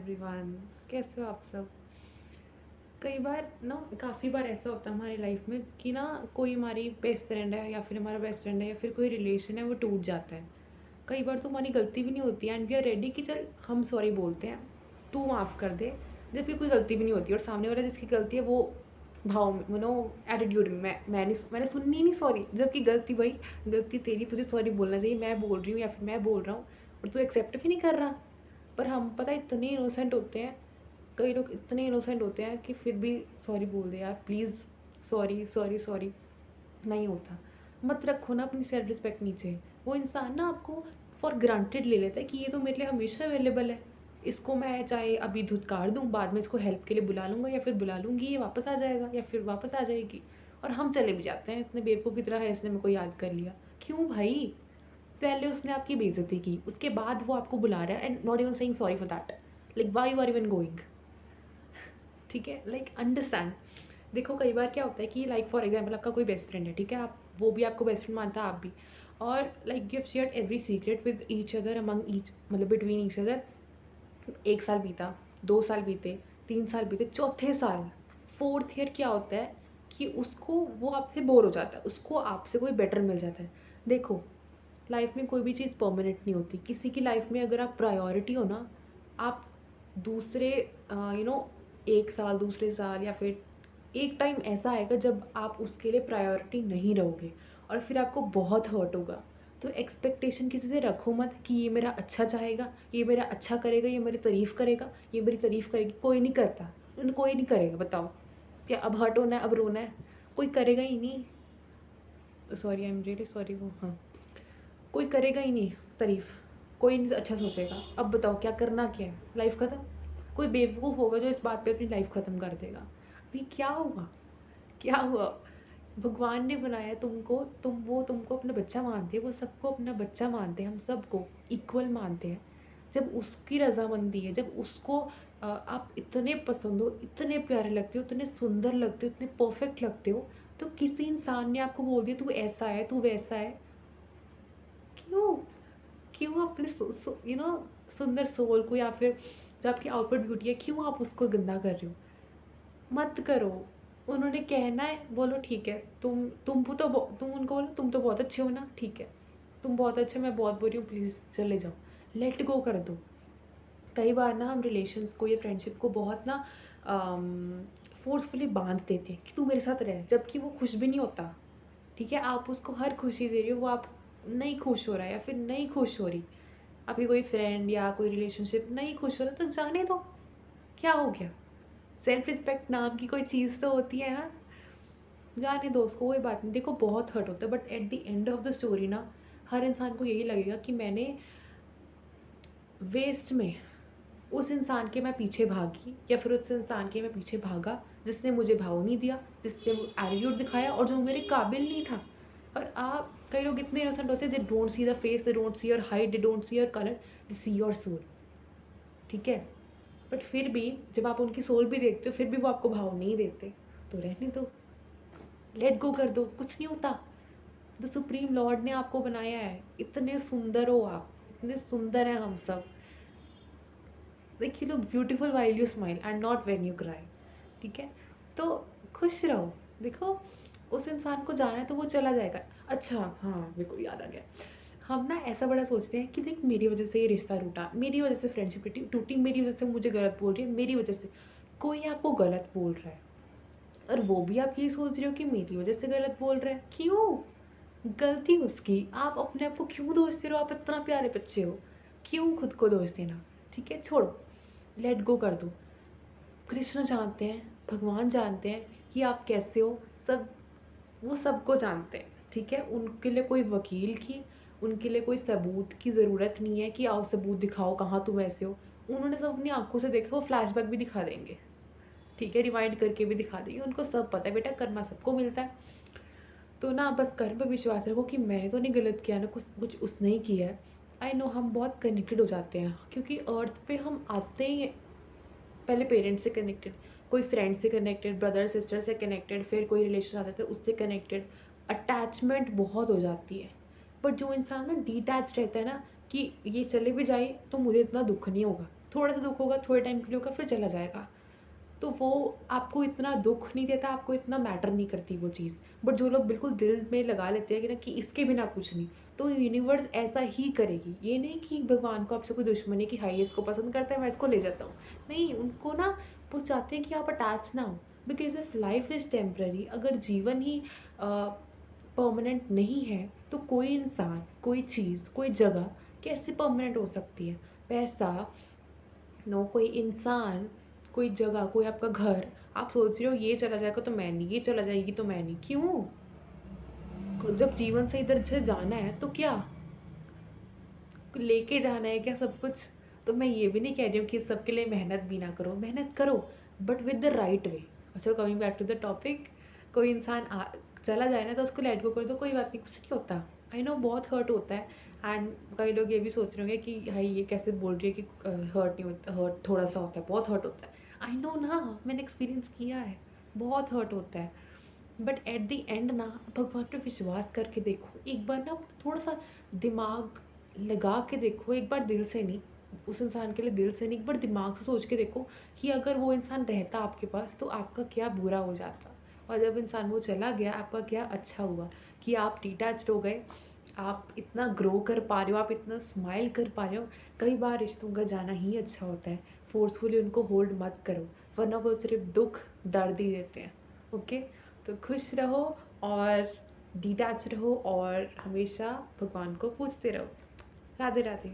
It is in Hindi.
एवरीवन, कैसे हो आप सब? कई बार ना काफ़ी बार ऐसा होता है हमारी लाइफ में कि ना कोई हमारी बेस्ट फ्रेंड है या फिर हमारा बेस्ट फ्रेंड है या फिर कोई रिलेशन है वो टूट जाता है। कई बार तो हमारी गलती भी नहीं होती है एंड वी आर रेडी कि चल हम सॉरी बोलते हैं, तू माफ़ कर दे। जबकि कोई गलती भी नहीं होती और सामने वाला जिसकी गलती है वो भाव में एटीट्यूड में मैंने सुननी ही नहीं सॉरी, जबकि गलती तेरी, तुझे सॉरी बोलना चाहिए, मैं बोल रही हूँ या फिर मैं बोल रहा हूँ और तू एक्सेप्ट भी नहीं कर रहा। पर हम पता है इतने इनोसेंट होते हैं, कई लोग इतने इनोसेंट होते हैं कि फिर भी सॉरी बोल दे यार प्लीज़, सॉरी सॉरी सॉरी। नहीं होता। मत रखो ना अपनी सेल्फ रिस्पेक्ट नीचे। वो इंसान ना आपको फॉर ग्रांटेड ले लेता है कि ये तो मेरे लिए हमेशा अवेलेबल है, इसको मैं चाहे अभी धुतकार दूँ, बाद में इसको हेल्प के लिए बुला लूँगा या फिर बुला लूँगी, ये वापस आ जाएगा या फिर वापस आ जाएगी। और हम चले भी जाते हैं इतने बेवकूफ़ की तरह है, इसने मेरे को याद कर लिया। क्यों भाई? पहले उसने आपकी बेइज्जती की, उसके बाद वो आपको बुला रहा है and not even saying sorry for that. Like why you are even going? ठीक है, लाइक अंडरस्टैंड। देखो कई बार क्या होता है कि लाइक फॉर एग्जांपल आपका कोई बेस्ट फ्रेंड है, ठीक है, आप वो भी आपको बेस्ट फ्रेंड मानता है, आप भी। और like you have shared every secret with each other, among each मतलब बिटवीन ईच अदर। 1 साल बीता, 2 साल बीते, 3 साल बीते, चौथे साल, 4th ईयर क्या होता है कि उसको वो आपसे बोर हो जाता है, उसको आपसे कोई बेटर मिल जाता है। देखो, लाइफ में कोई भी चीज़ परमानेंट नहीं होती। किसी की लाइफ में अगर आप प्रायोरिटी हो ना, आप दूसरे 1 साल, दूसरे साल या फिर एक टाइम ऐसा आएगा जब आप उसके लिए प्रायोरिटी नहीं रहोगे और फिर आपको बहुत हर्ट होगा। तो एक्सपेक्टेशन किसी से रखो मत कि ये मेरा अच्छा चाहेगा, ये मेरा अच्छा करेगा, ये मेरी तारीफ़ करेगा, ये मेरी तारीफ़ करेगी। कोई नहीं करता, कोई नहीं करेगा, बताओ। क्या अब हर्ट होना है, अब रोना है? कोई करेगा ही नहीं। Sorry, I am really sorry. वो हाँ, कोई करेगा ही नहीं तारीफ़, कोई नहीं अच्छा सोचेगा। अब बताओ क्या करना क्या है? लाइफ़ ख़त्म? कोई बेवकूफ़ होगा जो इस बात पे अपनी लाइफ़ ख़त्म कर देगा। अभी क्या हुआ? क्या हुआ? भगवान ने बनाया तुमको, वो तुमको अपना बच्चा मानते हैं, वो सबको अपना बच्चा मानते हैं, हम सबको इक्वल मानते हैं। जब उसकी रज़ामंदी है, जब उसको आप इतने पसंद हो, इतने प्यारे लगते हो, इतने सुंदर लगते हो, इतने परफ़ेक्ट लगते हो, तो किसी इंसान ने आपको बोल दिया तू ऐसा है, तू वैसा है, क्यों? क्यों अपने सुंदर सोल को या फिर जो आपकी आउटफिट ब्यूटी है, क्यों आप उसको गंदा कर रहे हो? मत करो। उन्होंने कहना है, बोलो ठीक है, तुम उनको बोलो तुम तो बहुत अच्छे हो ना, ठीक है। तुम बहुत अच्छे हो, मैं बहुत बुरी हूँ, प्लीज़ चले जाओ। लेट गो कर दो। कई बार ना हम रिलेशंस को या फ्रेंडशिप को बहुत ना फ़ोर्सफुली बाँध देते हैं कि तू मेरे साथ रह, जबकि वो खुश भी नहीं होता। ठीक है? आप उसको हर खुशी दे रहे हो, वो आप नहीं खुश हो रहा है या फिर नहीं खुश हो रही। आपकी कोई फ्रेंड या कोई रिलेशनशिप नहीं खुश हो रहा तो जाने दो, क्या हो गया? सेल्फ रिस्पेक्ट नाम की कोई चीज़ तो होती है ना, जाने दो उसको, कोई बात नहीं। देखो बहुत हर्ट होता है but at the end of the story ना हर इंसान को यही लगेगा कि मैंने वेस्ट में उस इंसान के मैं पीछे भागी या फिर उस इंसान के मैं पीछे भागा जिसने मुझे भाव नहीं दिया, जिसने एटीट्यूड दिखाया और जो मेरे काबिल नहीं था। और आप कई लोग इतने इनोसेंट होते हैं, they don't see the face, they don't see your height, they don't see your colour, they see your soul. ठीक है, बट फिर भी जब आप उनकी सोल भी देखते हो फिर भी वो आपको भाव नहीं देते, तो रहने दो, लेट गो कर दो, कुछ नहीं होता। द सुप्रीम लॉर्ड ने आपको बनाया है, इतने सुंदर हो आप, इतने सुंदर हैं हम सब। Like you look beautiful while you smile and not when you cry. ठीक है, तो खुश रहो। देखो, उस इंसान को जाना है तो वो चला जाएगा। अच्छा हाँ, मेरे को याद आ गया। हम ना ऐसा बड़ा सोचते हैं कि देख मेरी वजह से ये रिश्ता टूटा, मेरी वजह से फ्रेंडशिप टूटी, मेरी वजह से मुझे गलत बोल रही है, मेरी वजह से। कोई आपको गलत बोल रहा है और वो भी आप यही सोच रहे हो कि मेरी वजह से गलत बोल रहा है। क्यों? गलती उसकी, आप अपने आप को क्यों दोष दे रहे हो? आप इतना प्यारे बच्चे हो, क्यों खुद को दोष देना? ठीक है, छोड़ो, लेट गो कर दो। कृष्ण जानते हैं, भगवान जानते हैं कि आप कैसे हो, सब वो सबको जानते हैं। ठीक है, उनके लिए कोई वकील की, उनके लिए कोई सबूत की ज़रूरत नहीं है कि आओ सबूत दिखाओ कहाँ तुम ऐसे हो। उन्होंने सब अपनी आँखों से देखा, वो फ्लैशबैक भी दिखा देंगे। ठीक है, रिवाइंड करके भी दिखा देंगे, उनको सब पता है बेटा, कर्मा सबको मिलता है। तो ना बस कर्म पे विश्वास रखो कि मैंने तो नहीं गलत किया ना, कुछ कुछ उसने ही किया है। आई नो हम बहुत कनेक्टेड हो जाते हैं क्योंकि अर्थ पे हम आते ही पहले पेरेंट्स से कनेक्टेड, कोई फ्रेंड से कनेक्टेड, ब्रदर सिस्टर से कनेक्टेड, फिर कोई रिलेशन आता है उससे कनेक्टेड, अटैचमेंट बहुत हो जाती है। बट जो इंसान ना डिटैच रहता है ना कि ये चले भी जाए तो मुझे इतना दुख नहीं होगा, थोड़ा सा दुख होगा, थोड़े टाइम के लिए होगा, फिर चला जाएगा। तो वो आपको इतना दुःख नहीं देता, आपको इतना मैटर नहीं करती वो चीज़। बट जो लोग बिल्कुल दिल में लगा लेते हैं कि ना कि इसके बिना कुछ नहीं, तो यूनिवर्स ऐसा ही करेगी। ये नहीं कि भगवान को आपसे कोई दुश्मनी है कि हाँ, ये इसको पसंद करता है, मैं इसको ले जाता हूँ। नहीं, उनको ना वो चाहते हैं कि आप अटैच ना हो। Because if life is temporary, अगर जीवन ही परमानेंट नहीं है, तो कोई इंसान, कोई चीज़, कोई जगह कैसे परमानेंट हो सकती है? पैसा, नो, कोई इंसान, कोई जगह, कोई आपका घर, आप सोच रहे हो ये चला जाएगा तो मैं नहीं, ये चला जाएगी तो मैं नहीं, क्यों? जब जीवन से इधर से जाना है तो क्या लेके जाना है क्या सब कुछ? तो मैं ये भी नहीं कह रही हूँ कि सबके लिए मेहनत भी ना करो, मेहनत करो, but with the right way. अच्छा, coming back to the topic, कोई इंसान चला जाए ना तो उसको लेट गो कर दो, कोई बात नहीं, कुछ नहीं होता। आई नो बहुत हर्ट होता है। एंड कई लोग ये भी सोच रहे होंगे कि भाई ये कैसे बोल रही है कि हर्ट नहीं होता, हर्ट थोड़ा सा होता है, बहुत हर्ट होता है। आई नो ना, मैंने एक्सपीरियंस किया है, बहुत हर्ट होता है। बट एट द एंड ना, भगवान पे विश्वास करके देखो, एक बार ना थोड़ा सा दिमाग लगा के देखो, एक बार दिल से नहीं, उस इंसान के लिए दिल से नहीं, एक बार दिमाग से सोच के देखो कि अगर वो इंसान रहता आपके पास तो आपका क्या बुरा हो जाता। और जब इंसान वो चला गया, आपका क्या अच्छा हुआ कि आप डिटैच्ड हो गए, आप इतना ग्रो कर पा रहे हो, आप इतना स्माइल कर पा रहे हो। कई बार रिश्तों का जाना ही अच्छा होता है, फोर्सफुली उनको होल्ड मत करो, वरना वो सिर्फ दुख दर्द ही देते हैं। ओके, तो खुश रहो और डिटैच रहो और हमेशा भगवान को पूजते रहो। राधे राधे।